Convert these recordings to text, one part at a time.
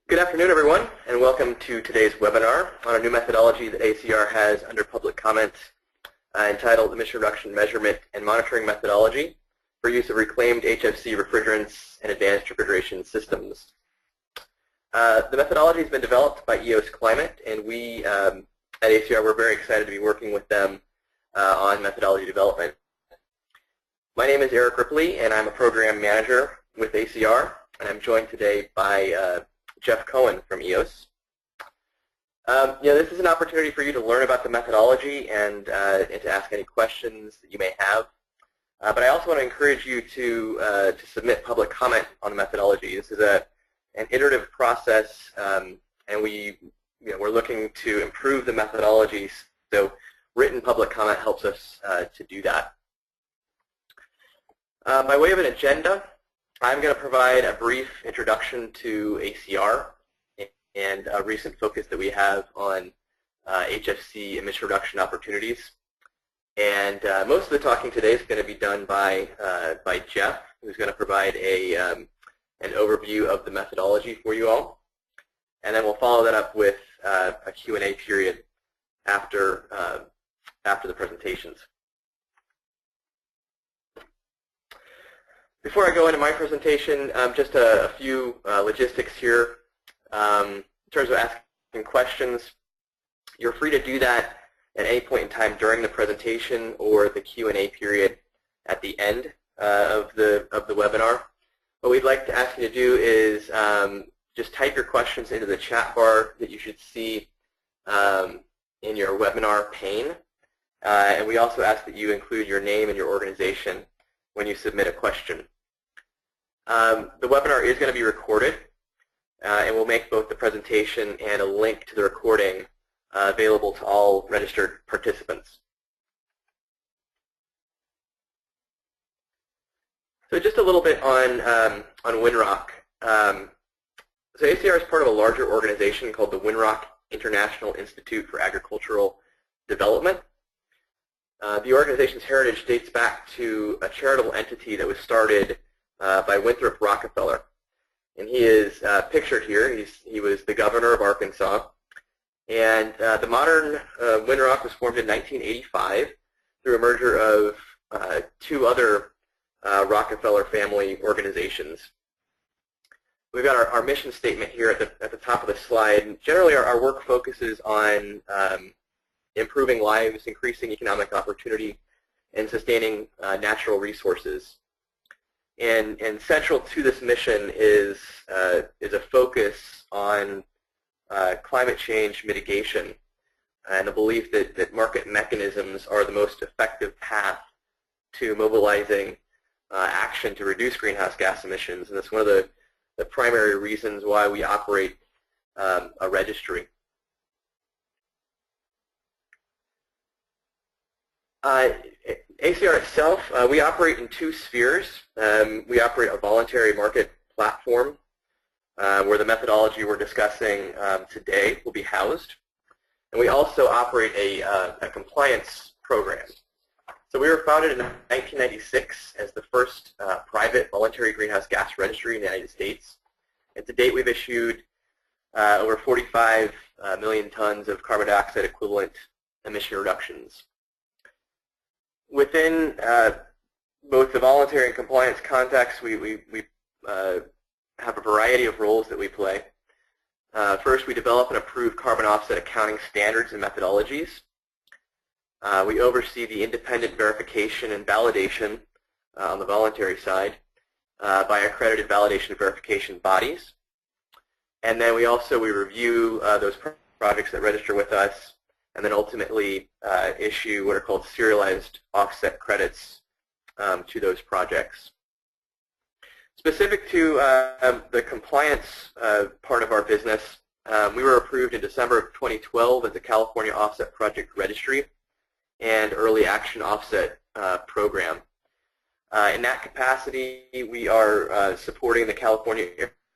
Good afternoon, everyone, and welcome to today's webinar on a new methodology that ACR has under public comment entitled Emission Reduction Measurement and Monitoring Methodology for Use of Reclaimed HFC Refrigerants and Advanced Refrigeration Systems. The methodology has been developed by EOS Climate, and we at ACR we're very excited to be working with them on methodology development. My name is Eric Ripley, and I'm a program manager with ACR, and I'm joined today by Jeff Cohen from EOS. This is an opportunity for you to learn about the methodology and to ask any questions that you may have. But I also want to encourage you to submit public comment on the methodology. This is an iterative process, and we're looking to improve the methodology. So written public comment helps us to do that. By way of an agenda, I'm going to provide a brief introduction to ACR and a recent focus that we have on HFC emission reduction opportunities. And most of the talking today is going to be done by Jeff, who's going to provide an overview of the methodology for you all. And then we'll follow that up with a Q&A period after the presentations. Before I go into my presentation, just a few logistics here. In terms of asking questions, you're free to do that at any point in time during the presentation or the Q&A period at the end of the webinar. What we'd like to ask you to do is just type your questions into the chat bar that you should see in your webinar pane. And we also ask that you include your name and your organization when you submit a question. The webinar is going to be recorded, and we'll make both the presentation and a link to the recording available to all registered participants. So just a little bit on Winrock. So ACR is part of a larger organization called the Winrock International Institute for Agricultural Development. The organization's heritage dates back to a charitable entity that was started by Winthrop Rockefeller. And he is pictured here. He was the governor of Arkansas. And the modern Winrock was formed in 1985 through a merger of two other Rockefeller family organizations. We've got our mission statement here at the top of the slide. And generally, our work focuses on improving lives, increasing economic opportunity, and sustaining natural resources. And central to this mission is a focus on climate change mitigation and the belief that market mechanisms are the most effective path to mobilizing action to reduce greenhouse gas emissions. And that's one of the primary reasons why we operate a registry. ACR itself, we operate in two spheres. We operate a voluntary market platform where the methodology we're discussing today will be housed. And we also operate a compliance program. So we were founded in 1996 as the first private voluntary greenhouse gas registry in the United States. And to date, we've issued over 45 million tons of carbon dioxide equivalent emission reductions. Within both the voluntary and compliance context, we have a variety of roles that we play. First, we develop and approve carbon offset accounting standards and methodologies. We oversee the independent verification and validation on the voluntary side by accredited validation and verification bodies. And then we review those projects that register with us, and then ultimately issue what are called serialized offset credits to those projects. Specific to the compliance part of our business, we were approved in December of 2012 as a California Offset Project Registry and Early Action Offset Program. In that capacity, we are supporting the California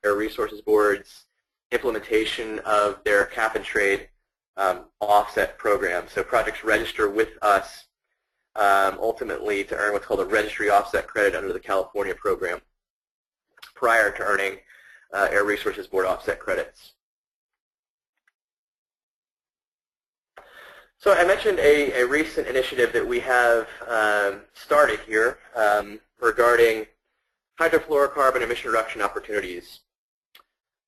Air Resources Board's implementation of their cap-and-trade offset program. So projects register with us ultimately to earn what's called a registry offset credit under the California program prior to earning Air Resources Board offset credits. So I mentioned a recent initiative that we have started here regarding hydrofluorocarbon emission reduction opportunities.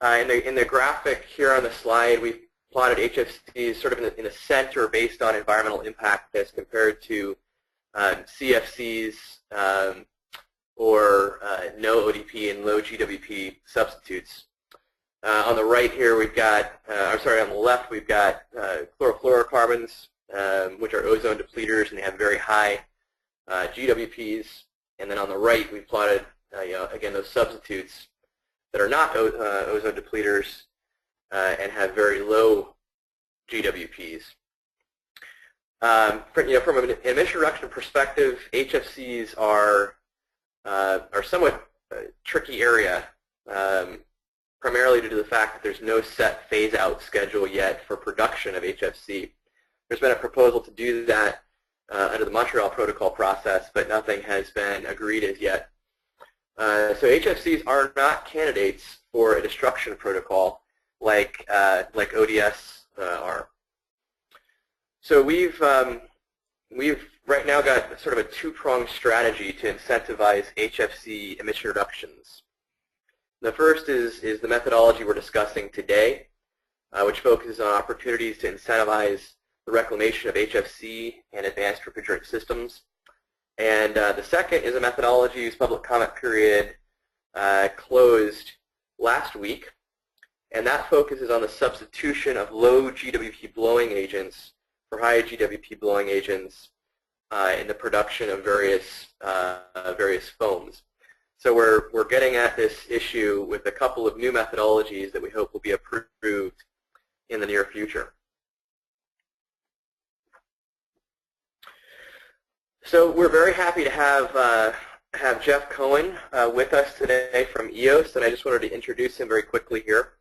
In the graphic here on the slide, we've plotted HFCs sort of in the center based on environmental impact as compared to CFCs or no ODP and low GWP substitutes. On the right here, we've got, on the left, we've got chlorofluorocarbons, which are ozone depleters, and they have very high GWPs. And then on the right, we've plotted, again, those substitutes that are not ozone depleters and have very low GWPs. From an emission reduction perspective, HFCs are somewhat tricky area. Primarily due to the fact that there's no set phase-out schedule yet for production of HFC. There's been a proposal to do that under the Montreal Protocol process, but nothing has been agreed as yet. So HFCs are not candidates for a destruction protocol like ODS are. So we've right now got sort of a two-pronged strategy to incentivize HFC emission reductions. The first is the methodology we're discussing today, which focuses on opportunities to incentivize the reclamation of HFC and advanced refrigerant systems. And the second is a methodology whose public comment period closed last week, and that focuses on the substitution of low GWP blowing agents for high GWP blowing agents in the production of various foams. So we're getting at this issue with a couple of new methodologies that we hope will be approved in the near future. So we're very happy to have Jeff Cohen with us today from EOS, and I just wanted to introduce him very quickly here.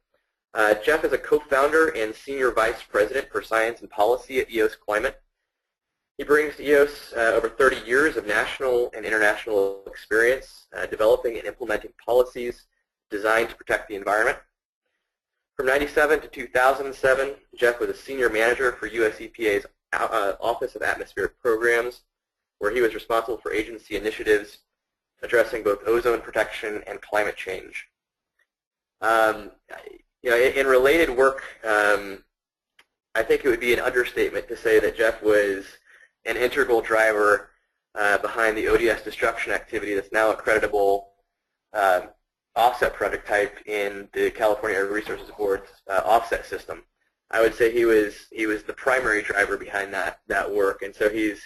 Jeff is a co-founder and senior vice president for science and policy at EOS Climate. He brings to EOS over 30 years of national and international experience developing and implementing policies designed to protect the environment. From 1997 to 2007, Jeff was a senior manager for US EPA's Office of Atmospheric Programs, where he was responsible for agency initiatives addressing both ozone protection and climate change. In related work, I think it would be an understatement to say that Jeff was an integral driver behind the ODS destruction activity that's now a creditable offset project type in the California Air Resources Board's offset system. I would say he was the primary driver behind that work, and so he's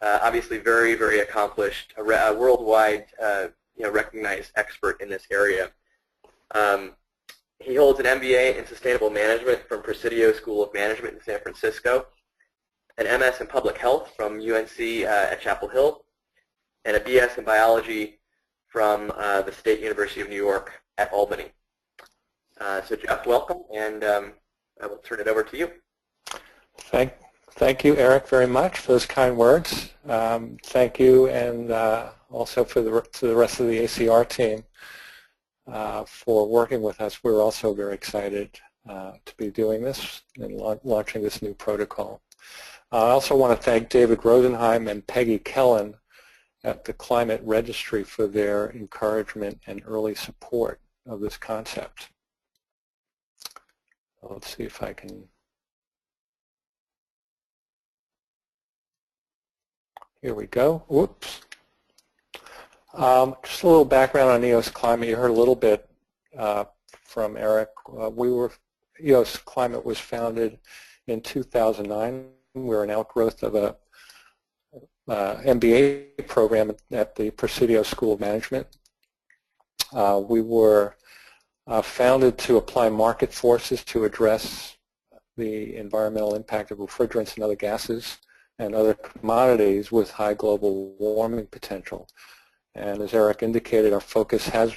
obviously very, very accomplished, a worldwide recognized expert in this area. He holds an MBA in Sustainable Management from Presidio School of Management in San Francisco, an MS in Public Health from UNC at Chapel Hill, and a BS in Biology from the State University of New York at Albany. So Jeff, welcome, and I will turn it over to you. Thank you, Eric, very much for those kind words. Thank you, and also to the rest of the ACR team for working with us. We're also very excited to be doing this and launching this new protocol. I also want to thank David Rosenheim and Peggy Kellen at the Climate Registry for their encouragement and early support of this concept. Let's see if I can. Here we go. Whoops. Just a little background on EOS Climate. You heard a little bit from Eric. EOS Climate was founded in 2009. We're an outgrowth of a MBA program at the Presidio School of Management. We were founded to apply market forces to address the environmental impact of refrigerants and other gases and other commodities with high global warming potential. And as Eric indicated, our focus has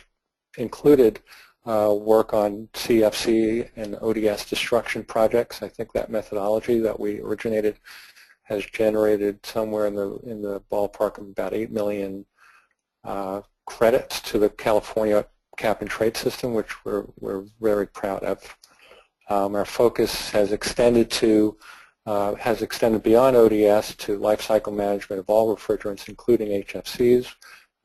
included work on CFC and ODS destruction projects. I think that methodology that we originated has generated somewhere in the ballpark of about 8 million credits to the California cap and trade system, which we're very proud of. Our focus has extended beyond ODS to life cycle management of all refrigerants, including HFCs.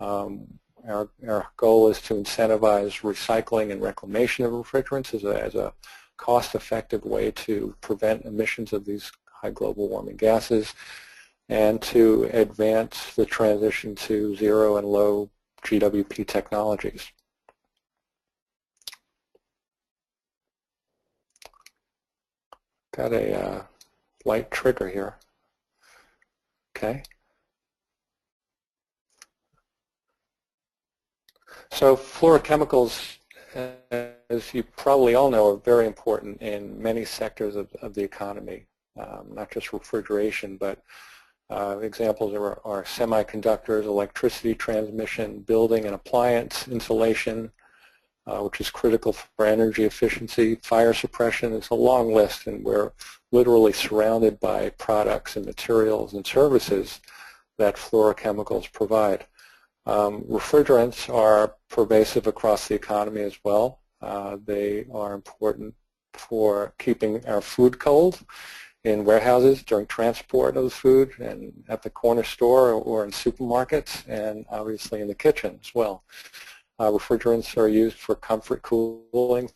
Our goal is to incentivize recycling and reclamation of refrigerants as a cost-effective way to prevent emissions of these high global warming gases, and to advance the transition to zero and low GWP technologies. Got a light trigger here. Okay. So fluorochemicals, as you probably all know, are very important in many sectors of the economy, not just refrigeration, but examples are semiconductors, electricity transmission, building and appliance insulation, which is critical for energy efficiency, fire suppression. It's a long list, and we're literally surrounded by products and materials and services that fluorochemicals provide. Refrigerants are pervasive across the economy as well. They are important for keeping our food cold in warehouses during transport of the food, and at the corner store or in supermarkets, and obviously in the kitchen as well. Refrigerants are used for comfort cooling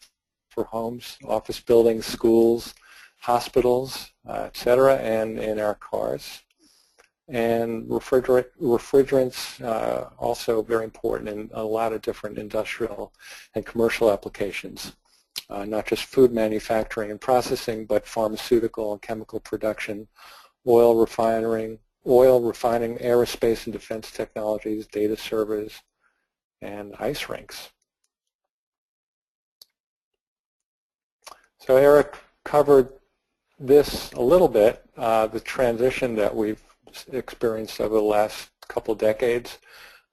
for homes, office buildings, schools, hospitals, etc., and in our cars. And refrigerants also very important in a lot of different industrial and commercial applications, not just food manufacturing and processing, but pharmaceutical and chemical production, oil refining, aerospace and defense technologies, data servers, and ice rinks. So Eric covered this a little bit, the transition that we've experienced over the last couple decades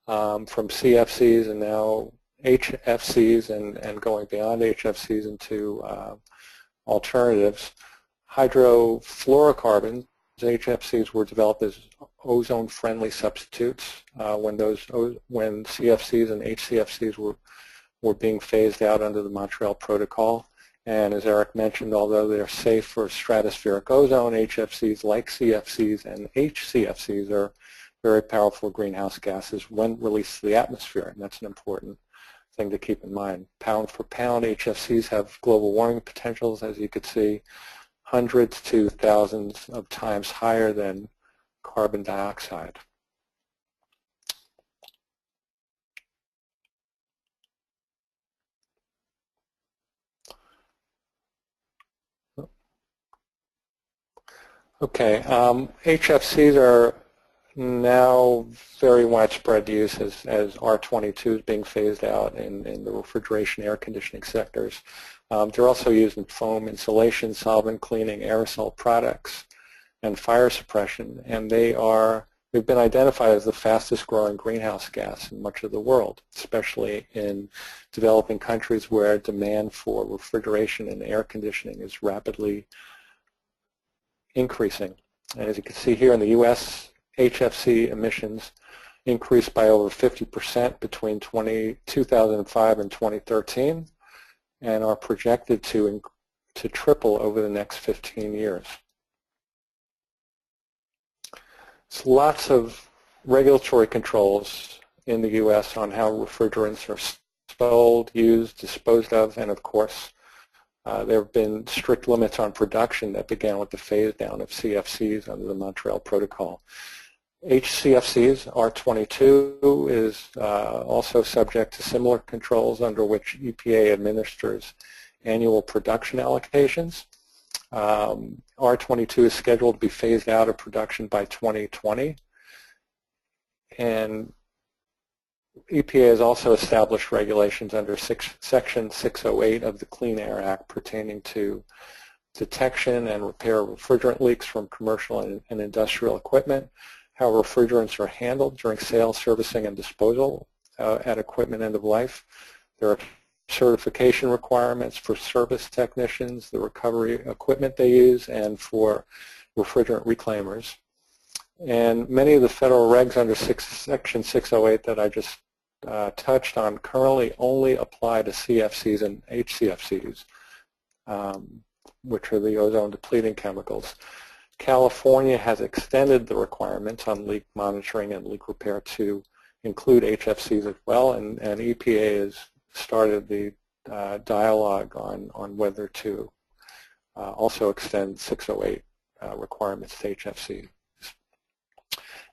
from CFCs and now HFCs and going beyond HFCs into alternatives. Hydrofluorocarbons, HFCs, were developed as ozone-friendly substitutes when CFCs and HCFCs were being phased out under the Montreal Protocol. And as Eric mentioned, although they're safe for stratospheric ozone, HFCs like CFCs and HCFCs are very powerful greenhouse gases when released to the atmosphere, and that's an important thing to keep in mind. Pound for pound, HFCs have global warming potentials, as you could see, hundreds to thousands of times higher than carbon dioxide. Okay, HFCs are now very widespread use as R22 is being phased out in the refrigeration air conditioning sectors. They're also used in foam insulation, solvent cleaning, aerosol products, and fire suppression, and they've been identified as the fastest growing greenhouse gas in much of the world, especially in developing countries where demand for refrigeration and air conditioning is rapidly increasing. And as you can see here in the U.S., HFC emissions increased by over 50% between 2005 and 2013 and are projected to triple over the next 15 years. So lots of regulatory controls in the U.S. on how refrigerants are sold, used, disposed of, and of course there have been strict limits on production that began with the phase down of CFCs under the Montreal Protocol. HCFCs, R22, is also subject to similar controls under which EPA administers annual production allocations. R22 is scheduled to be phased out of production by 2020. And EPA has also established regulations under Section 608 of the Clean Air Act pertaining to detection and repair of refrigerant leaks from commercial and industrial equipment, how refrigerants are handled during sale, servicing, and disposal at equipment end of life. There are certification requirements for service technicians, the recovery equipment they use, and for refrigerant reclaimers. And many of the federal regs under Section 608 that I just touched on currently only apply to CFCs and HCFCs, which are the ozone-depleting chemicals. California has extended the requirements on leak monitoring and leak repair to include HFCs as well, and EPA has started the dialogue on whether to also extend 608 requirements to HFCs.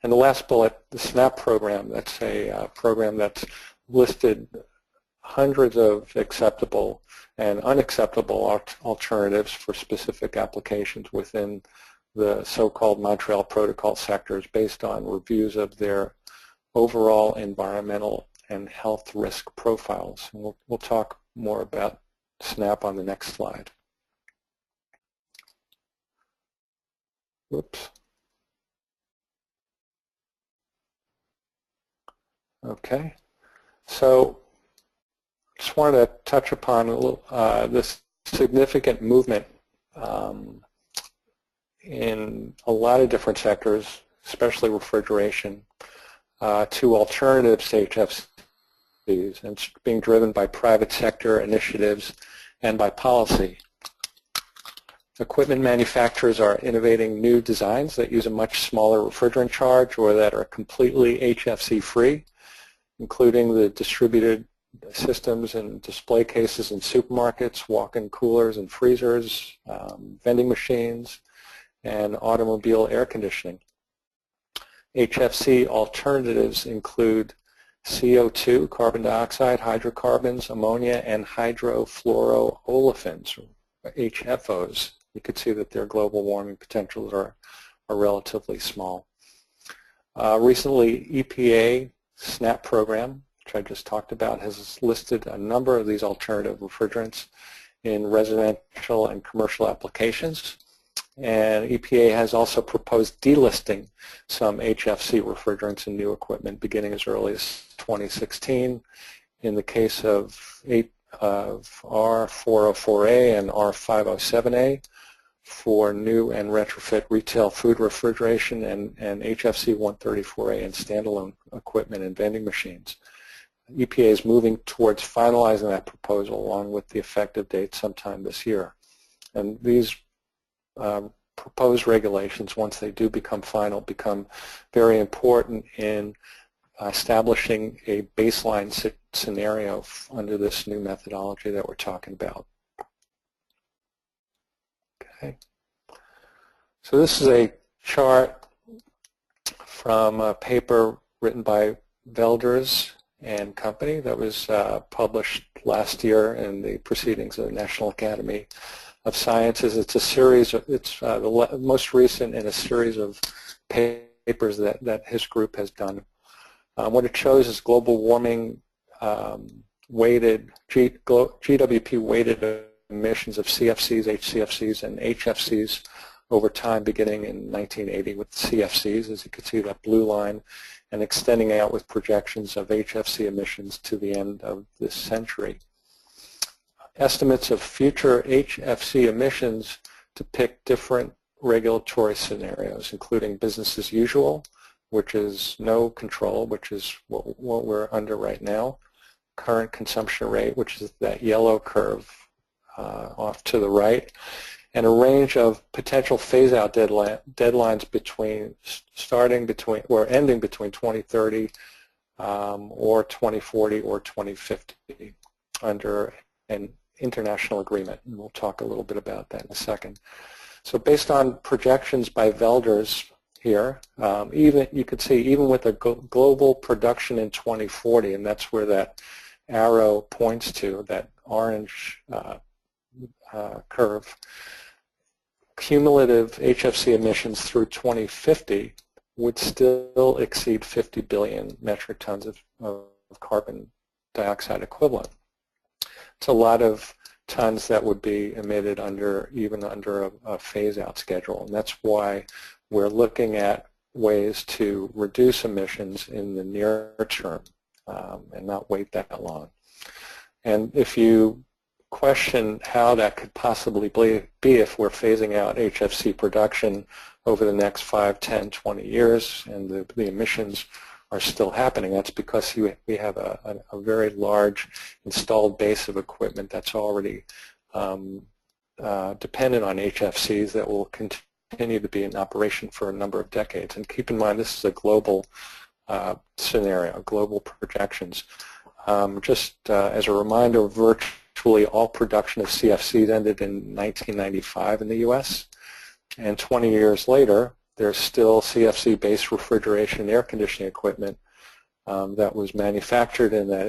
And the last bullet, the SNAP program, that's a program that's listed hundreds of acceptable and unacceptable alternatives for specific applications within the so-called Montreal Protocol sectors based on reviews of their overall environmental and health risk profiles. And we'll talk more about SNAP on the next slide. Whoops. Okay, so just wanted to touch upon a little, this significant movement in a lot of different sectors, especially refrigeration, to alternatives to HFCs, and it's being driven by private sector initiatives and by policy. Equipment manufacturers are innovating new designs that use a much smaller refrigerant charge or that are completely HFC free, including the distributed systems and display cases in supermarkets, walk-in coolers and freezers, vending machines, and automobile air conditioning. HFC alternatives include CO2, carbon dioxide, hydrocarbons, ammonia, and hydrofluoroolefins, or HFOs. You could see that their global warming potentials are relatively small. Recently, EPA SNAP program, which I just talked about, has listed a number of these alternative refrigerants in residential and commercial applications. And EPA has also proposed delisting some HFC refrigerants in new equipment beginning as early as 2016. In the case of R404A and R507A for new and retrofit retail food refrigeration, and HFC 134A in standalone equipment and vending machines. EPA is moving towards finalizing that proposal along with the effective date sometime this year. And these proposed regulations, once they do become final, become very important in establishing a baseline scenario under this new methodology that we're talking about. Okay. So this is a chart from a paper written by Velders and Company that was published last year in the Proceedings of the National Academy of Sciences. It's a series, it's the most recent in a series of papers that his group has done. What it shows is global warming weighted, GWP weighted emissions of CFCs, HCFCs, and HFCs over time beginning in 1980 with CFCs, as you can see that blue line, and extending out with projections of HFC emissions to the end of this century. Estimates of future HFC emissions depict different regulatory scenarios, including business as usual, which is no control, which is what we're under right now, current consumption rate, which is that yellow curve off to the right, and a range of potential phase-out deadlines ending between 2030 or 2040 or 2050 under an international agreement, and we'll talk a little bit about that in a second. So based on projections by Velders here, even you could see even with a global production in 2040, and that's where that arrow points to, that orange curve, cumulative HFC emissions through 2050 would still exceed 50 billion metric tons of carbon dioxide equivalent. It's a lot of tons that would be emitted even under a phase-out schedule, and that's why we're looking at ways to reduce emissions in the near term and not wait that long. And if you question how that could possibly be if we're phasing out HFC production over the next 5, 10, 20 years and the emissions are still happening. That's because we have a very large installed base of equipment that's already dependent on HFCs that will continue to be in operation for a number of decades. And keep in mind, this is a global scenario, global projections. Just as a reminder, virtually all production of CFCs ended in 1995 in the U.S., and 20 years later, there's still CFC-based refrigeration and air conditioning equipment that was manufactured in that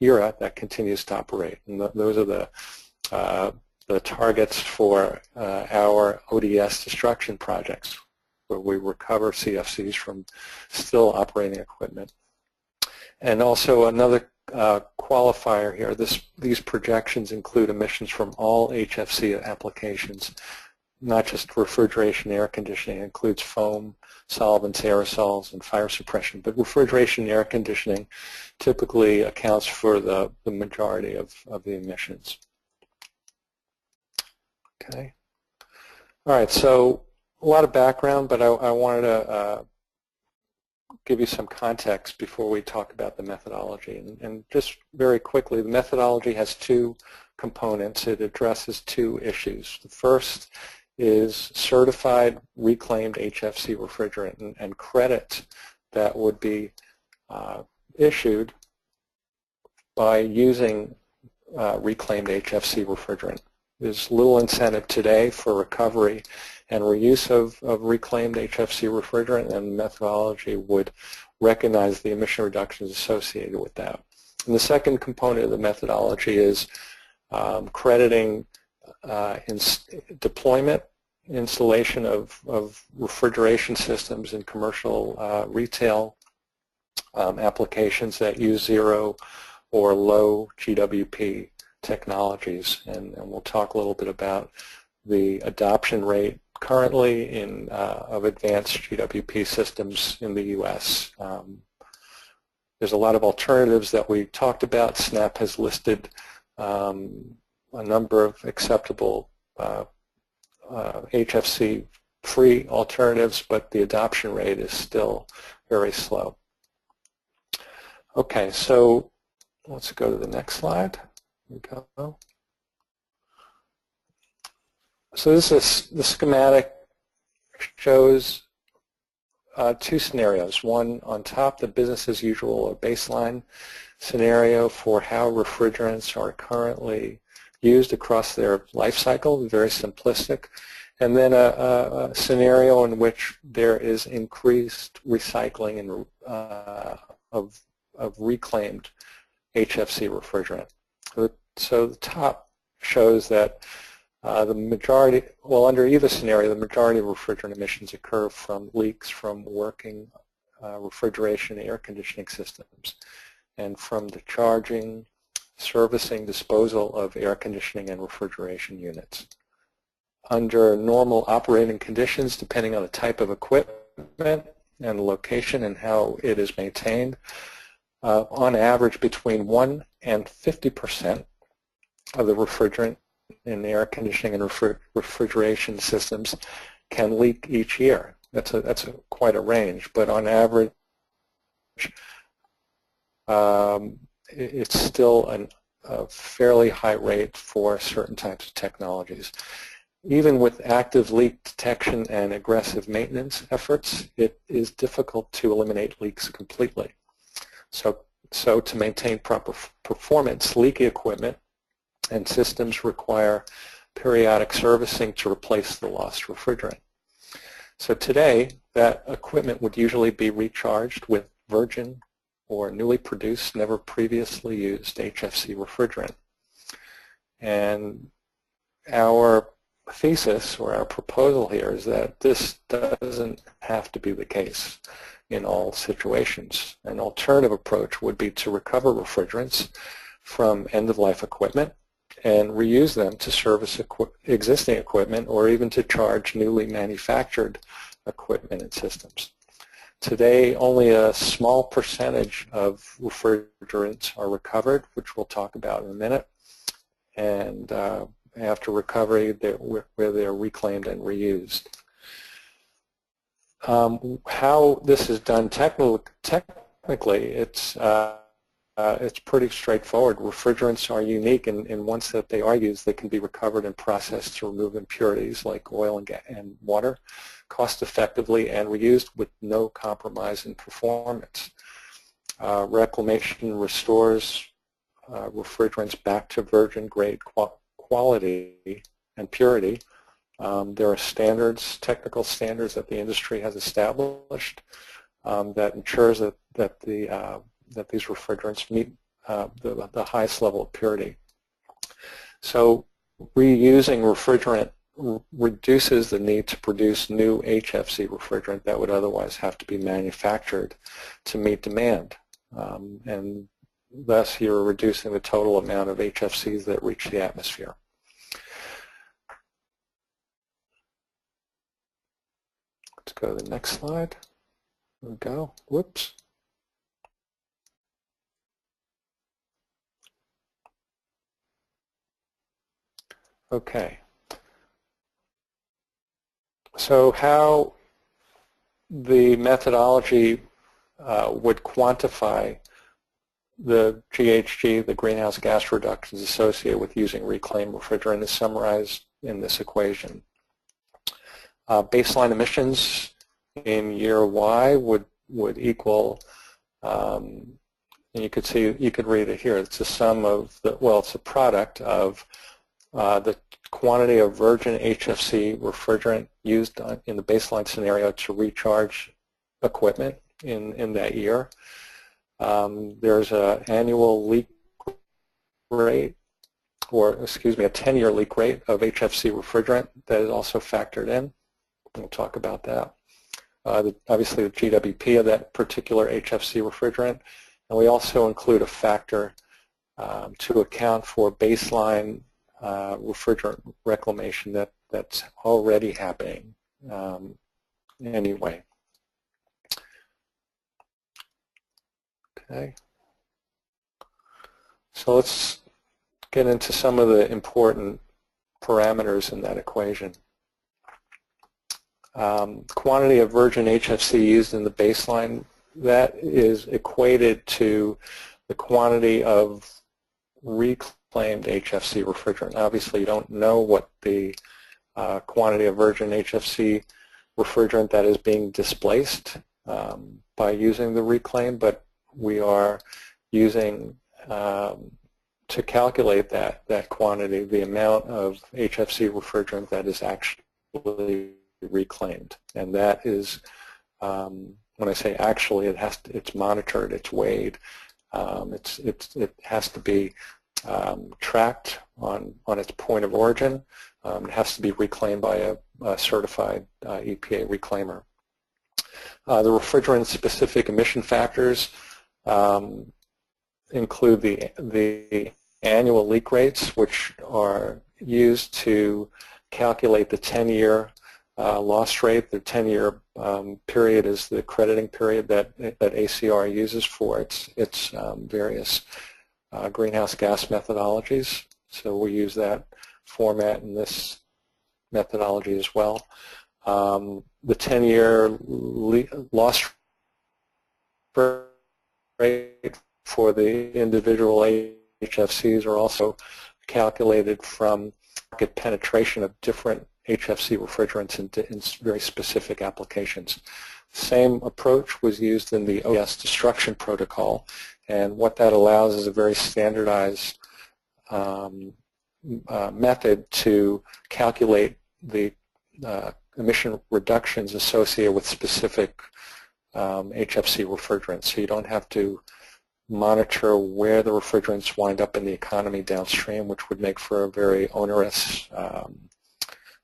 era that continues to operate. And those are the targets for our ODS destruction projects, where we recover CFCs from still operating equipment. And also another qualifier here, these projections include emissions from all HFC applications, not just refrigeration, air conditioning. It includes foam, solvents, aerosols, and fire suppression. But refrigeration and air conditioning typically accounts for the majority of the emissions. Okay. All right, so a lot of background, but I wanted to give you some context before we talk about the methodology. And just very quickly, the methodology has two components. It addresses two issues. The first is certified reclaimed HFC refrigerant and credits that would be issued by using reclaimed HFC refrigerant. There's little incentive today for recovery and reuse of reclaimed HFC refrigerant, and the methodology would recognize the emission reductions associated with that. And the second component of the methodology is crediting deployment, installation of refrigeration systems in commercial retail applications that use zero or low GWP technologies. And we'll talk a little bit about the adoption rate currently of advanced GWP systems in the U.S. There's a lot of alternatives that we talked about. SNAP has listed a number of acceptable HFC-free alternatives, but the adoption rate is still very slow. Okay, so let's go to the next slide. Here we go. So the schematic shows two scenarios. One on top, the business as usual or baseline scenario for how refrigerants are currently used across their life cycle, very simplistic, and then a scenario in which there is increased recycling and of reclaimed HFC refrigerant. So the top shows that the majority, well, under either scenario, the majority of refrigerant emissions occur from leaks from working refrigeration and air conditioning systems, and from the charging, servicing, disposal of air conditioning and refrigeration units. Under normal operating conditions, depending on the type of equipment and the location and how it is maintained, on average between 1 and 50% of the refrigerant in air conditioning and refrigeration systems can leak each year. That's quite a range, but on average, it's still a fairly high rate for certain types of technologies. Even with active leak detection and aggressive maintenance efforts, it is difficult to eliminate leaks completely. So to maintain proper performance, leaky equipment and systems require periodic servicing to replace the lost refrigerant. So today, that equipment would usually be recharged with virgin or newly produced, never previously used HFC refrigerant. And our thesis or our proposal here is that this doesn't have to be the case in all situations. An alternative approach would be to recover refrigerants from end-of-life equipment and reuse them to service existing equipment or even to charge newly manufactured equipment and systems. Today, only a small percentage of refrigerants are recovered, which we'll talk about in a minute, and after recovery, where they're reclaimed and reused. How this is done technically, it's pretty straightforward. Refrigerants are unique, and once that they are used, they can be recovered and processed to remove impurities like oil and water cost effectively and reused with no compromise in performance. Reclamation restores refrigerants back to virgin grade quality and purity. There are standards, technical standards that the industry has established that ensures that these refrigerants meet the highest level of purity. So reusing refrigerant reduces the need to produce new HFC refrigerant that would otherwise have to be manufactured to meet demand. And thus you're reducing the total amount of HFCs that reach the atmosphere. Let's go to the next slide. There we go. Whoops. Okay. So how the methodology would quantify the GHG, the greenhouse gas reductions associated with using reclaimed refrigerant, is summarized in this equation. Baseline emissions in year Y would equal, and you could read it here. It's a sum of it's a product of the quantity of virgin HFC refrigerant used in the baseline scenario to recharge equipment in that year. There's an annual leak rate, or excuse me, a 10-year leak rate of HFC refrigerant that is also factored in. We'll talk about that. Obviously the GWP of that particular HFC refrigerant, and we also include a factor to account for baseline refrigerant reclamation that's already happening anyway. Okay. So let's get into some of the important parameters in that equation. Quantity of virgin HFC used in the baseline, that is equated to the quantity of reclaimed HFC refrigerant. Obviously, you don't know what the quantity of virgin HFC refrigerant that is being displaced by using the reclaim, but we are using to calculate that quantity, the amount of HFC refrigerant that is actually reclaimed, and that is, when I say actually, it's monitored, it's weighed, it has to be tracked on its point of origin. It has to be reclaimed by a certified EPA reclaimer. The refrigerant-specific emission factors include the annual leak rates, which are used to calculate the 10-year loss rate. The 10-year period is the crediting period that ACR uses for its various greenhouse gas methodologies. So we use that format in this methodology as well. The 10-year loss rate for the individual HFCs are also calculated from market penetration of different HFC refrigerants in very specific applications. Same approach was used in the EOS destruction protocol, and what that allows is a very standardized method to calculate the emission reductions associated with specific HFC refrigerants. So you don't have to monitor where the refrigerants wind up in the economy downstream, which would make for a very onerous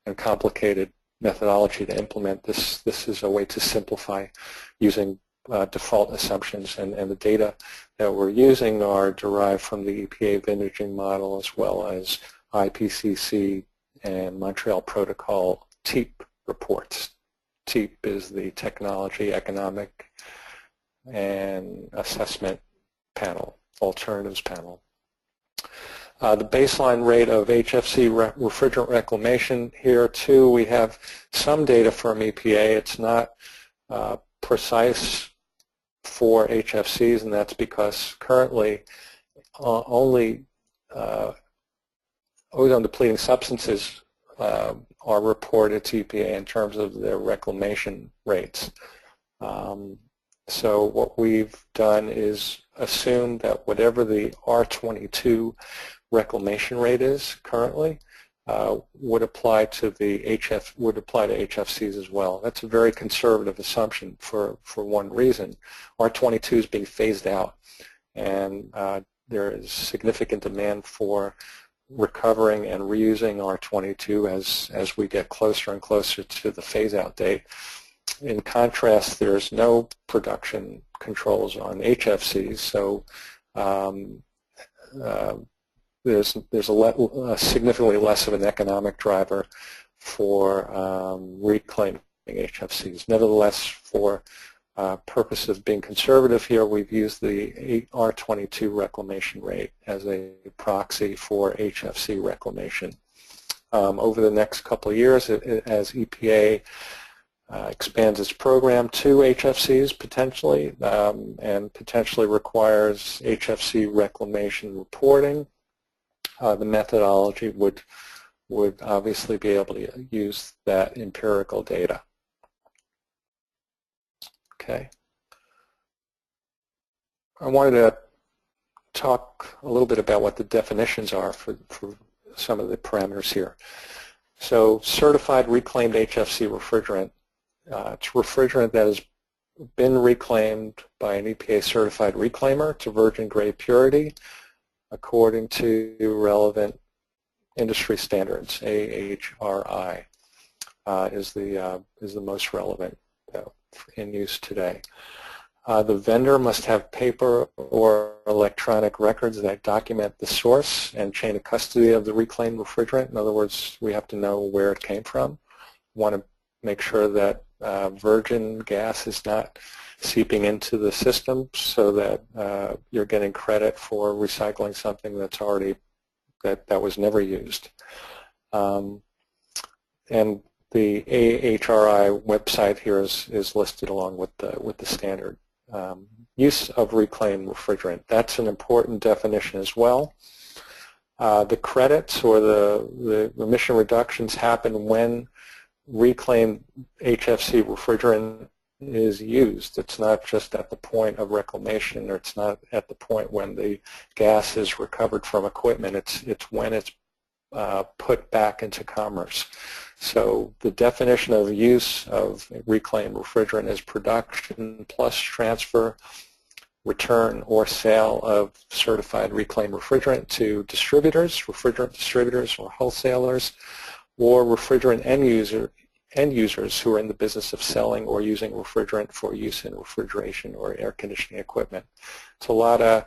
and complicated methodology to implement. This is a way to simplify using default assumptions, and the data that we're using are derived from the EPA vintaging model as well as IPCC and Montreal Protocol TEEP reports. TEEP is the Technology, Economic, and Assessment Panel, Alternatives Panel. The baseline rate of HFC refrigerant reclamation, here too we have some data from EPA. It's not precise for HFCs, and that's because currently only ozone-depleting substances are reported to EPA in terms of their reclamation rates. So what we've done is assume that whatever the R22 reclamation rate is currently would apply to HFCs as well. That's a very conservative assumption for one reason. R22 is being phased out, and there is significant demand for recovering and reusing R22 as we get closer and closer to the phase-out date. In contrast, there's no production controls on HFCs, so there's significantly less of an economic driver for reclaiming HFCs. Nevertheless, for purposes of being conservative here, we've used the R22 reclamation rate as a proxy for HFC reclamation. Over the next couple of years, as EPA expands its program to HFCs potentially, and potentially requires HFC reclamation reporting, the methodology would obviously be able to use that empirical data. Okay. I wanted to talk a little bit about what the definitions are for some of the parameters here. So certified reclaimed HFC refrigerant, it's refrigerant that has been reclaimed by an EPA certified reclaimer to virgin grade purity according to relevant industry standards. AHRI is the most relevant in use today. The vendor must have paper or electronic records that document the source and chain of custody of the reclaimed refrigerant. In other words, we have to know where it came from. We want to make sure that virgin gas is not seeping into the system so that you're getting credit for recycling something that's already, that was never used. And the AHRI website here is listed along with the standard. Use of reclaimed refrigerant, that's an important definition as well. The credits or the emission reductions happen when reclaimed HFC refrigerant is used. It's not just at the point of reclamation, or it's not at the point when the gas is recovered from equipment. It's when it's put back into commerce. So the definition of use of reclaimed refrigerant is production plus transfer, return, or sale of certified reclaimed refrigerant to distributors, refrigerant distributors or wholesalers, or refrigerant end users who are in the business of selling or using refrigerant for use in refrigeration or air conditioning equipment. It's a lot of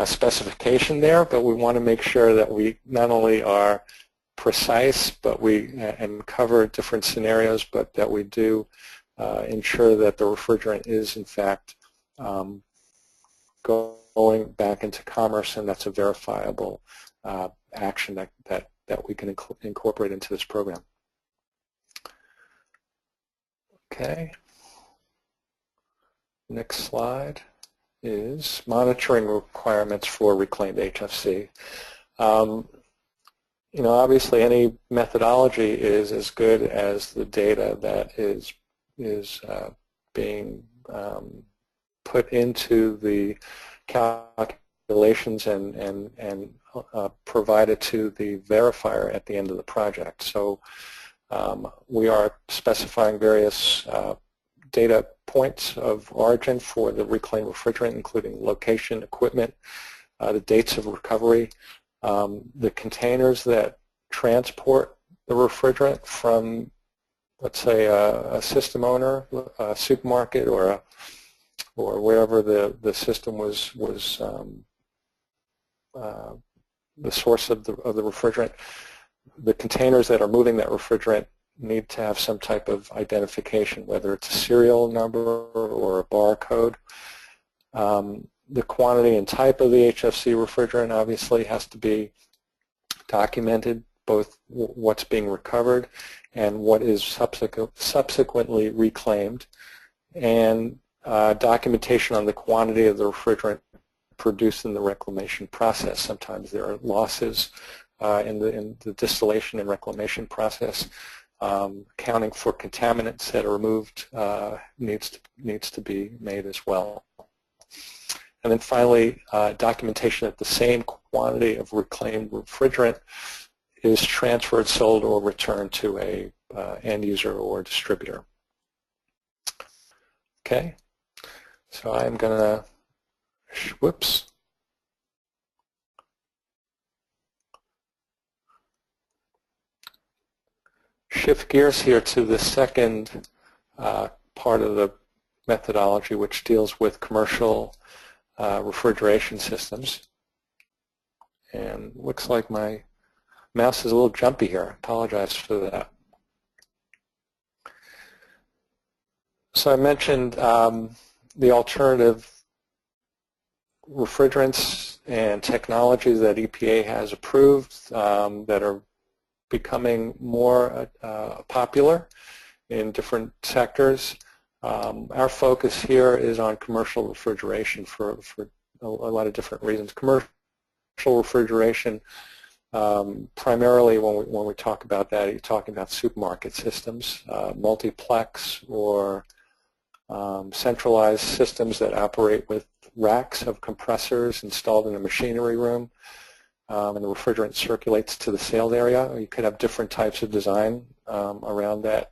specification there, but we want to make sure that we not only are precise, but and cover different scenarios, but that we do ensure that the refrigerant is in fact going back into commerce, and that's a verifiable action that we can incorporate into this program. Okay. Next slide is monitoring requirements for reclaimed HFC. Obviously any methodology is as good as the data that is being put into the calculations and provided to the verifier at the end of the project. So we are specifying various data points of origin for the reclaimed refrigerant, including location, equipment, the dates of recovery, the containers that transport the refrigerant from, let's say, a system owner, a supermarket, or wherever the system was the source of the refrigerant. The containers that are moving that refrigerant need to have some type of identification, whether it's a serial number or a barcode. The quantity and type of the HFC refrigerant obviously has to be documented, both what's being recovered and what is subsequently reclaimed. and documentation on the quantity of the refrigerant produced in the reclamation process. Sometimes there are losses in the distillation and reclamation process. Accounting for contaminants that are removed needs to be made as well. And then finally, documentation that the same quantity of reclaimed refrigerant is transferred, sold, or returned to a end user or distributor. Okay, so I'm going to, whoops. Shift gears here to the second part of the methodology, which deals with commercial refrigeration systems. And looks like my mouse is a little jumpy here. I apologize for that. So I mentioned the alternative refrigerants and technologies that EPA has approved that are becoming more popular in different sectors. Our focus here is on commercial refrigeration for a lot of different reasons. Commercial refrigeration, primarily when we talk about that, you're talking about supermarket systems, multiplex or centralized systems that operate with racks of compressors installed in a machinery room, and the refrigerant circulates to the sales area. You could have different types of design around that.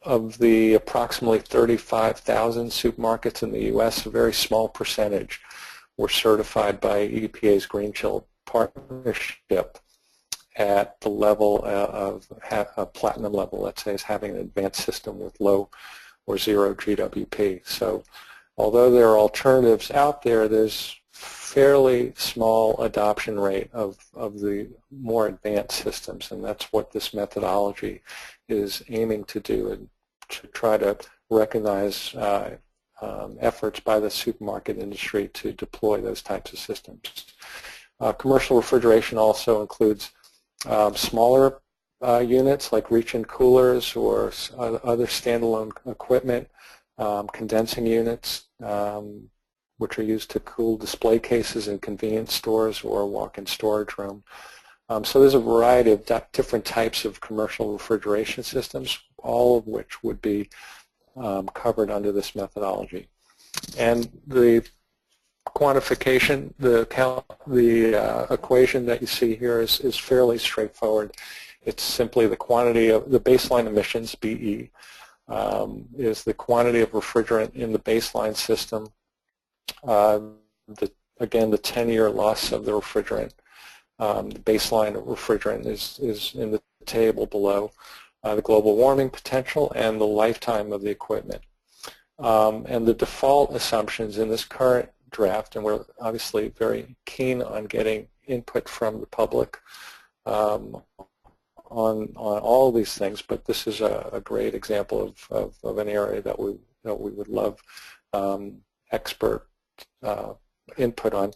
Of the approximately 35,000 supermarkets in the U.S., a very small percentage were certified by EPA's Green Chill partnership at the level of a platinum level, let's say, as having an advanced system with low or zero GWP. So although there are alternatives out there, there's fairly small adoption rate of the more advanced systems, and that's what this methodology is aiming to do, and to try to recognize efforts by the supermarket industry to deploy those types of systems. Commercial refrigeration also includes smaller units like reach-in coolers or other standalone equipment, condensing units, which are used to cool display cases in convenience stores or walk-in storage room. So there's a variety of different types of commercial refrigeration systems, all of which would be covered under this methodology. And the quantification, the equation that you see here is fairly straightforward. It's simply the quantity of the baseline emissions, BE, is the quantity of refrigerant in the baseline system. Again, the 10-year loss of the refrigerant. The baseline refrigerant is in the table below. The global warming potential and the lifetime of the equipment. And the default assumptions in this current draft, and we're obviously very keen on getting input from the public on all of these things, but this is a great example of an area that we would love expert input on.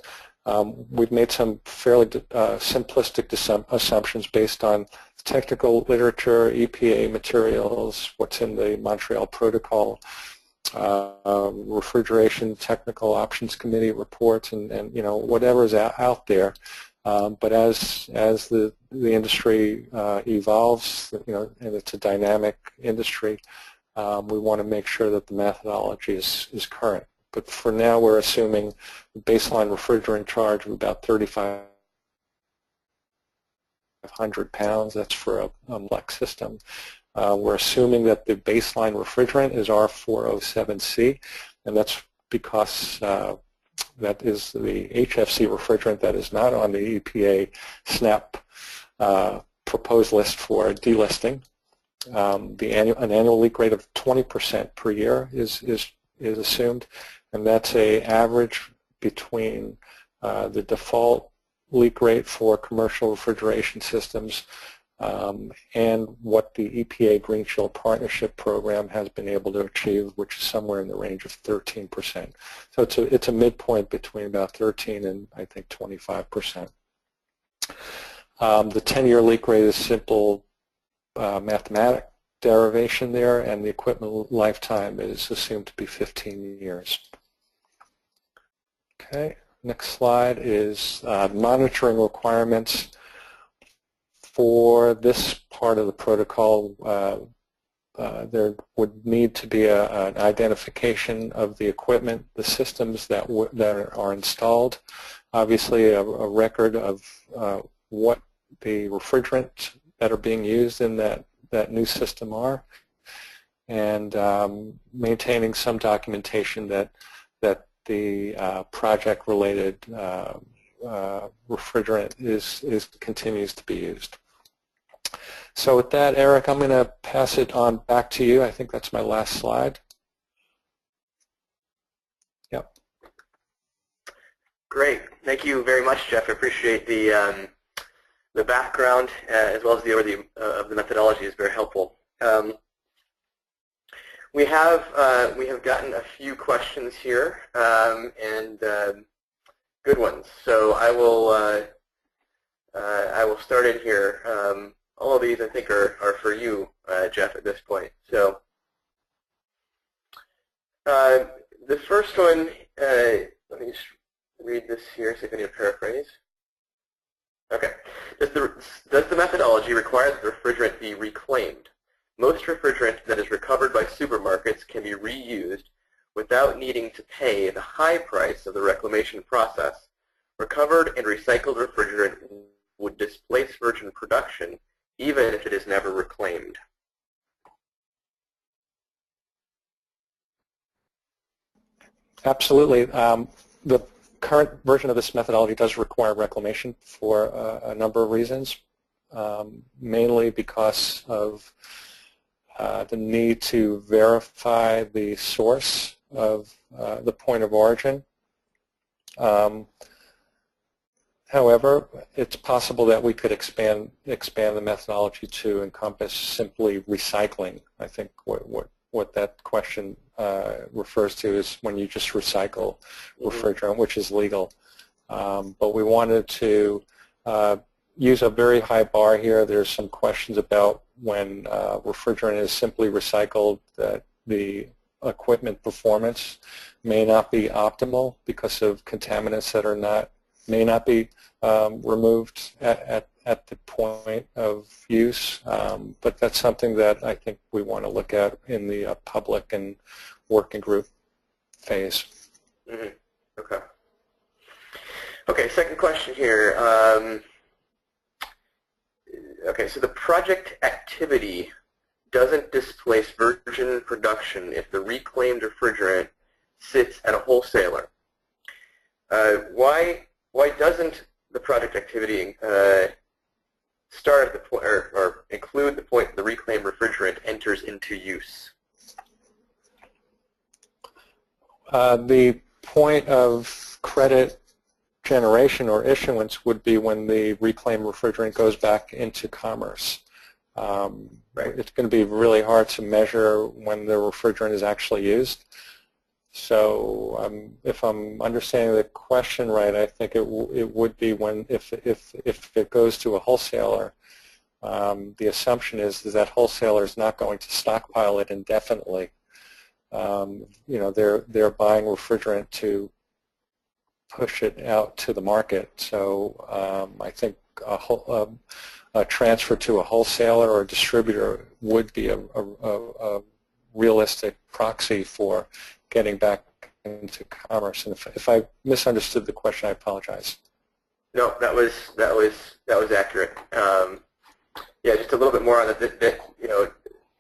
We've made some fairly simplistic assumptions based on technical literature, EPA materials, what's in the Montreal Protocol, Refrigeration Technical Options Committee reports, and you know, whatever's out there. But as the industry evolves, you know, and it's a dynamic industry, we want to make sure that the methodology is current. But for now, we're assuming the baseline refrigerant charge of about 3,500 pounds. That's for a Lex system. We're assuming that the baseline refrigerant is R407C, and that's because that is the HFC refrigerant that is not on the EPA SNAP proposed list for delisting. An annual leak rate of 20% per year is assumed, and that's an average between the default leak rate for commercial refrigeration systems and what the EPA Green Chill Partnership Program has been able to achieve, which is somewhere in the range of 13%. So it's a midpoint between about 13 and I think 25%. The 10-year leak rate is simple mathematics. derivation there, and the equipment lifetime is assumed to be 15 years. Okay, next slide is monitoring requirements. For this part of the protocol, there would need to be an identification of the equipment, the systems that are installed, obviously a record of what the refrigerants that are being used in that new system are, and maintaining some documentation that the project-related refrigerant continues to be used. So with that, Eric, I'm going to pass it on back to you. I think that's my last slide. Yep. Great. Thank you very much, Jeff. I appreciate the background as well as the overview of the methodology is very helpful. We have gotten a few questions here and good ones. So I will start in here. All of these I think are for you, Jeff, at this point. So the first one, let me just read this here, see if I need to paraphrase. Okay. Does the methodology require that the refrigerant be reclaimed? Most refrigerant that is recovered by supermarkets can be reused without needing to pay the high price of the reclamation process. Recovered and recycled refrigerant would displace virgin production even if it is never reclaimed. Absolutely. The current version of this methodology does require reclamation for a number of reasons, mainly because of the need to verify the source of the point of origin. However, it's possible that we could expand the methodology to encompass simply recycling. I think what that question refers to is when you just recycle refrigerant, which is legal. But we wanted to use a very high bar here. There's some questions about when refrigerant is simply recycled, that the equipment performance may not be optimal because of contaminants that may not be removed at the point of use, but that's something that I think we want to look at in the public and working group phase. Mm-hmm. Okay. Okay, second question here. Okay, so the project activity doesn't displace virgin production if the reclaimed refrigerant sits at a wholesaler. Why doesn't the project activity start at the point or include the point the reclaimed refrigerant enters into use? The point of credit generation or issuance would be when the reclaimed refrigerant goes back into commerce. Right. It's going to be really hard to measure when the refrigerant is actually used. So if I'm understanding the question right, I think it would be when if it goes to a wholesaler, the assumption is that wholesaler is not going to stockpile it indefinitely. You know, they're buying refrigerant to push it out to the market. So I think a transfer to a wholesaler or a distributor would be a realistic proxy for getting back into commerce. And if I misunderstood the question, I apologize. No, that was accurate. Yeah, just a little bit more on that. You know,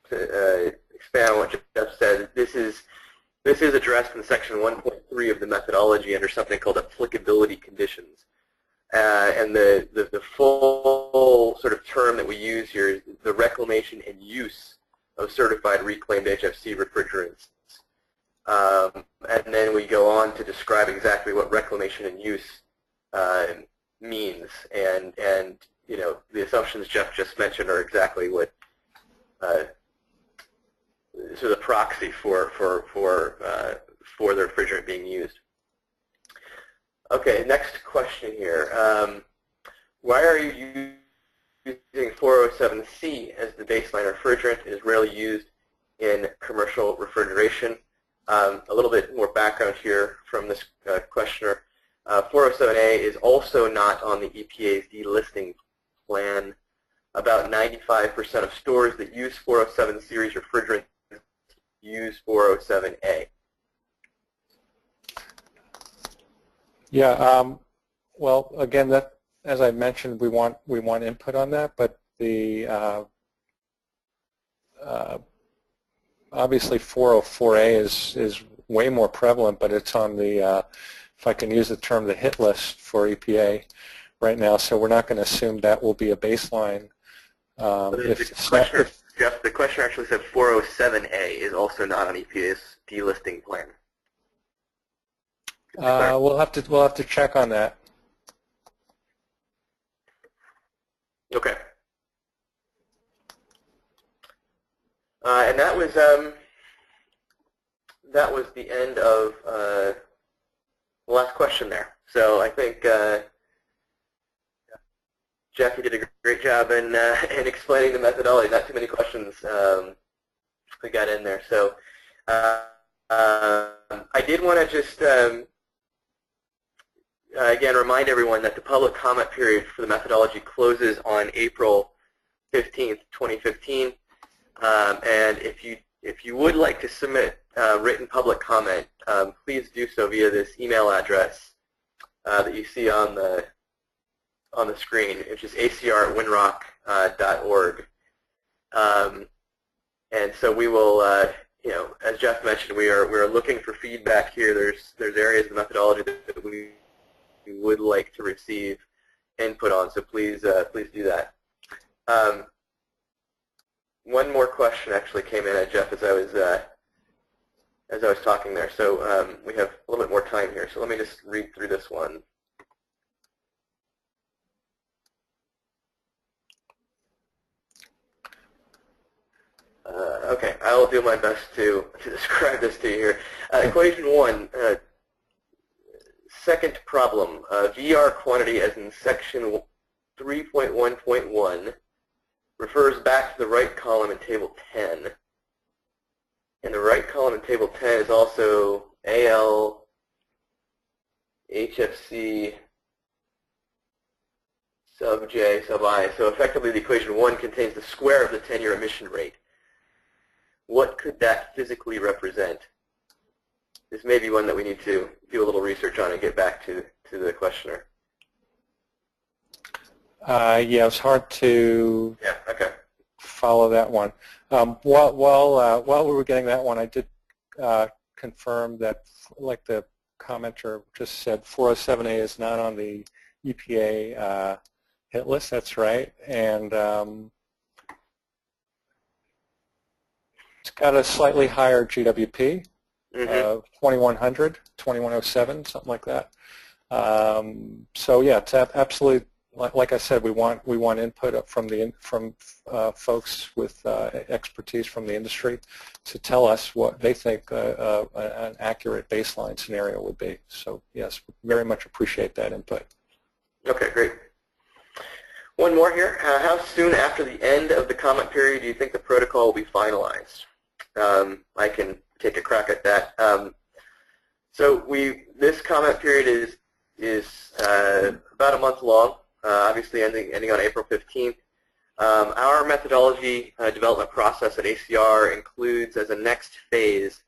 to expand on what Jeff said, this is addressed in section 1.3 of the methodology under something called applicability conditions. And the full sort of term that we use here is the reclamation and use of certified reclaimed HFC refrigerants. And then we go on to describe exactly what reclamation and use means. And you know, the assumptions Jeff just mentioned are exactly what sort of the proxy for the refrigerant being used. Okay, next question here. Why are you using 407C as the baseline refrigerant. It is rarely used in commercial refrigeration. A little bit more background here from this questioner. 407A is also not on the EPA's delisting plan. About 95% of stores that use 407 series refrigerant use 407A. Yeah. Well, again, that, as I mentioned, we want input on that, but the obviously 404A is way more prevalent, but it's on the if I can use the term, the hit list for EPA right now. So we're not going to assume that will be a baseline. Jeff, the question actually said 407A is also not on EPA's delisting plan. We'll have to check on that. Okay. And that was the end of the last question there. So I think Jeff, you did a great job in explaining the methodology. Not too many questions we got in there. So I did want to just again remind everyone that the public comment period for the methodology closes on April 15th, 2015. And if you would like to submit written public comment, please do so via this email address that you see on the screen, which is acr@winrock.org. And so we will, as Jeff mentioned, we are looking for feedback here. There's areas of the methodology that we would like to receive input on. So please do that. One more question actually came in, Jeff, as I was talking there. So we have a little bit more time here. So let me just read through this one. Okay, I will do my best to describe this to you here. Equation 1, second problem, VR quantity as in section 3.1.1 refers back to the right column in table 10. And the right column in table 10 is also AL HFC sub J sub I. So effectively the equation 1 contains the square of the 10-year emission rate. What could that physically represent? This may be one that we need to do a little research on and get back to the questioner. Yeah, it's hard to follow that one. While we were getting that one, I did confirm that, like the commenter just said, 407A is not on the EPA hit list. That's right, and it's got a slightly higher GWP, 2100, 2107, something like that. So yeah, it's absolutely. Like I said, we want input from folks with expertise from the industry to tell us what they think an accurate baseline scenario would be. So yes, very much appreciate that input. Okay, great. One more here. How soon after the end of the comment period do you think the protocol will be finalized? I can take a crack at that. So this comment period is about a month long. Obviously ending on April 15th. Our methodology development process at ACR includes as a next phase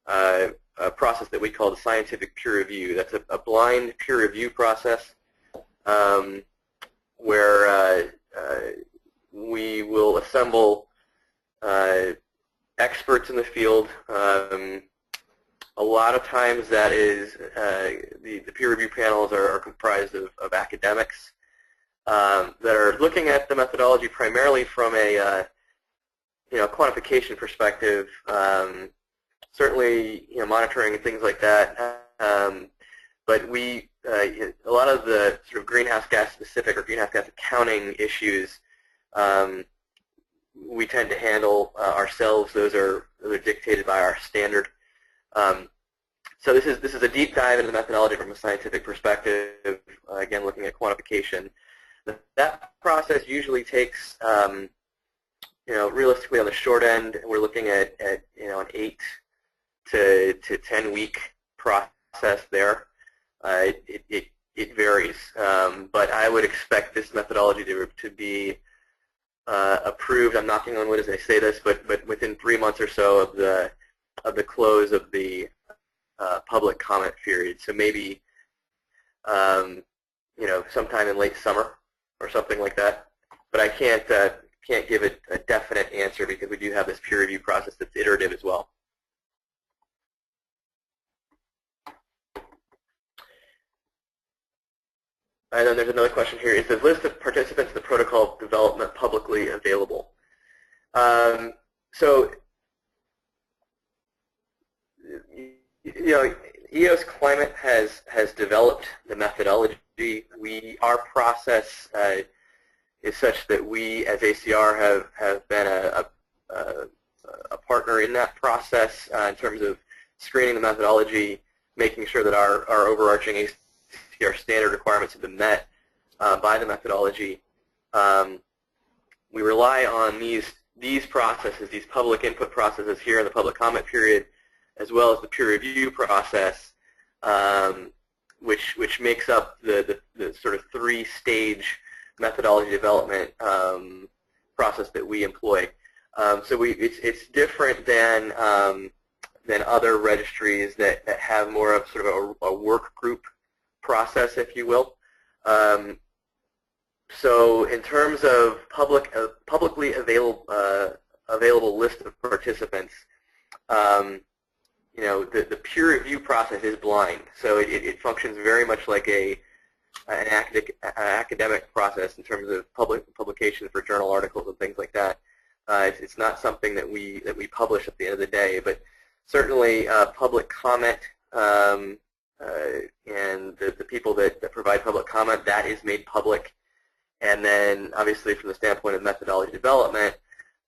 a process that we call the scientific peer review. That's a blind peer review process where we will assemble experts in the field. A lot of times that is the peer review panels are comprised of academics that are looking at the methodology primarily from a quantification perspective, certainly monitoring and things like that. But a lot of the sort of greenhouse gas specific or greenhouse gas accounting issues we tend to handle ourselves. Those are dictated by our standard. So this is a deep dive into the methodology from a scientific perspective, again looking at quantification. That process usually takes, realistically on the short end, we're looking at an 8 to 10 week process there. It varies, but I would expect this methodology to be approved. I'm knocking on wood as I say this, but within 3 months or so of the close of the public comment period. So maybe sometime in late summer or something like that. But I can't give it a definite answer because we do have this peer review process that's iterative as well. And then there's another question here. Is the list of participants in the protocol development publicly available? So, EOS Climate has developed the methodology. Our process is such that we, as ACR, have been a partner in that process in terms of screening the methodology, making sure that our overarching ACR standard requirements have been met by the methodology. We rely on these processes, these public input processes here in the public comment period, as well as the peer review process, which makes up the sort of 3-stage methodology development process that we employ. So it's different than other registries that have more of sort of a work group process, if you will. So in terms of publicly available list of participants, the peer review process is blind, so it functions very much like an academic process in terms of publication for journal articles and things like that. It's not something that we publish at the end of the day, but certainly public comment and the people that provide public comment, that is made public. And then obviously from the standpoint of methodology development,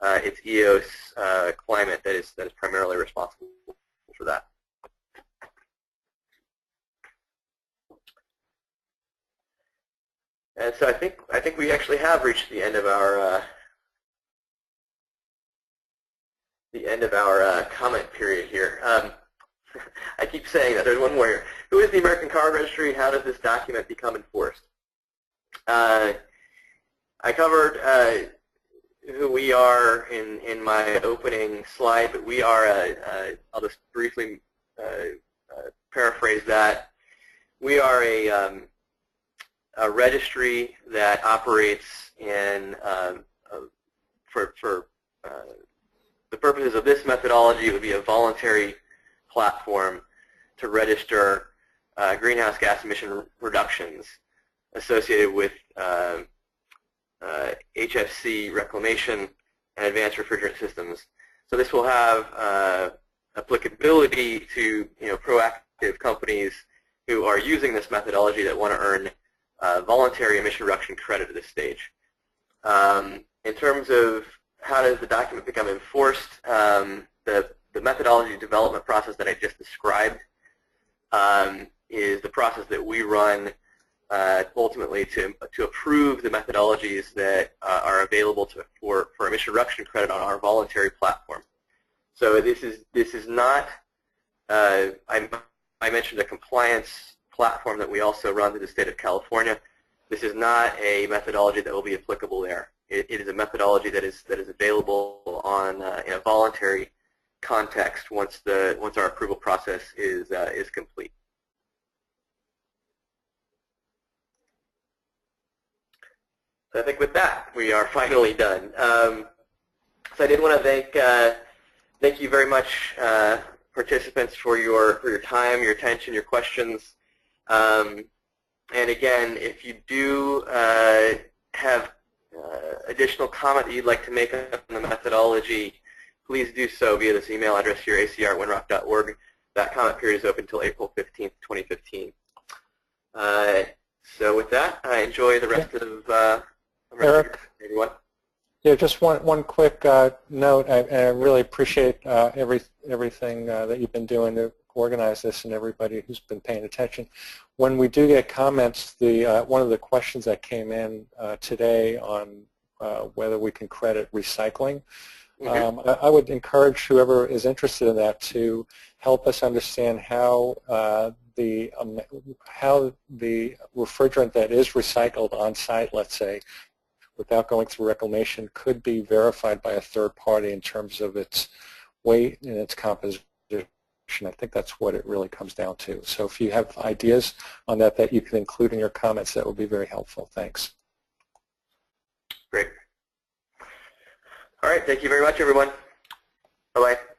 it's EOS Climate that is primarily responsible for that. And so I think we actually have reached the end of our comment period here. I keep saying that. There's one more here. Who is the American Car Registry? How does this document become enforced? I covered who we are in my opening slide, but we are I'll just briefly paraphrase that. We are a registry that operates in for the purposes of this methodology. It would be a voluntary platform to register greenhouse gas emission reductions associated with HFC reclamation and advanced refrigerant systems. So this will have applicability to proactive companies who are using this methodology that want to earn voluntary emission reduction credit at this stage. In terms of how does the document become enforced, the methodology development process that I just described is the process that we run ultimately to approve the methodologies that are available for emission reduction credit on our voluntary platform. So this is not, I mentioned a compliance platform that we also run through the state of California. This is not a methodology that will be applicable there. It is a methodology that is available on in a voluntary context once our approval process is complete. So I think with that we are finally done. So I did want to thank you very much, participants, for your time, your attention, your questions. And again, if you do have additional comment that you'd like to make on the methodology, please do so via this email address here, acr@winrock.org. That comment period is open until April 15th, 2015. So with that, I enjoy the rest of Eric, everyone. Yeah, just one quick note. I really appreciate everything that you've been doing to organize this and everybody who's been paying attention. When we do get comments, one of the questions that came in today on whether we can credit recycling, I would encourage whoever is interested in that to help us understand how the refrigerant that is recycled on site, let's say, without going through reclamation, could be verified by a third party in terms of its weight and its composition. I think that's what it really comes down to. So if you have ideas on that that you can include in your comments, that would be very helpful. Thanks. Great. All right. Thank you very much, everyone. Bye-bye.